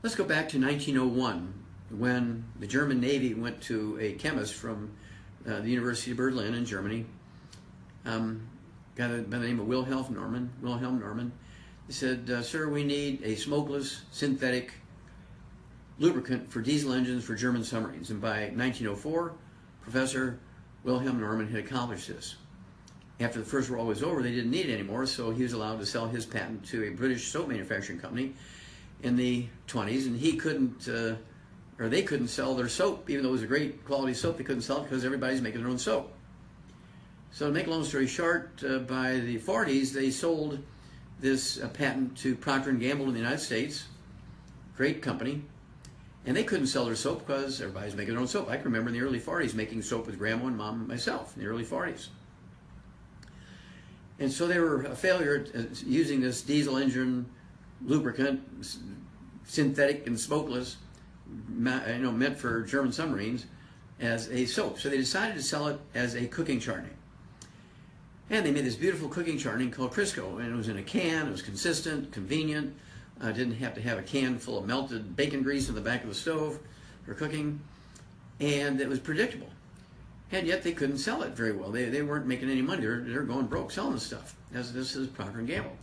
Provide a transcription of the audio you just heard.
Let's go back to 1901 when the German Navy went to a chemist from the University of Berlin in Germany, guy by the name of Wilhelm Norman. He said, "Sir, we need a smokeless synthetic lubricant for diesel engines for German submarines." And by 1904, Professor Wilhelm Norman had accomplished this. After the First World War was over, they didn't need it anymore, so he was allowed to sell his patent to a British soap manufacturing company in the 20s, and he couldn't, or they couldn't sell their soap, even though it was a great quality soap. They couldn't sell it because everybody's making their own soap. So to make a long story short, by the 40s, they sold this patent to Procter & Gamble in the United States, great company, and they couldn't sell their soap because everybody's making their own soap. I can remember in the early 40s making soap with Grandma and Mom and myself in the early 40s. And so they were a failure at using this diesel engine lubricant, synthetic and smokeless, meant for German submarines, as a soap. So they decided to sell it as a cooking chardonnay. And they made this beautiful cooking chardonnay called Crisco, and it was in a can. It was consistent, convenient. Didn't have to have a can full of melted bacon grease in the back of the stove for cooking, and it was predictable. And yet they couldn't sell it very well. They weren't making any money. They're going broke selling this stuff. This is Procter & Gamble.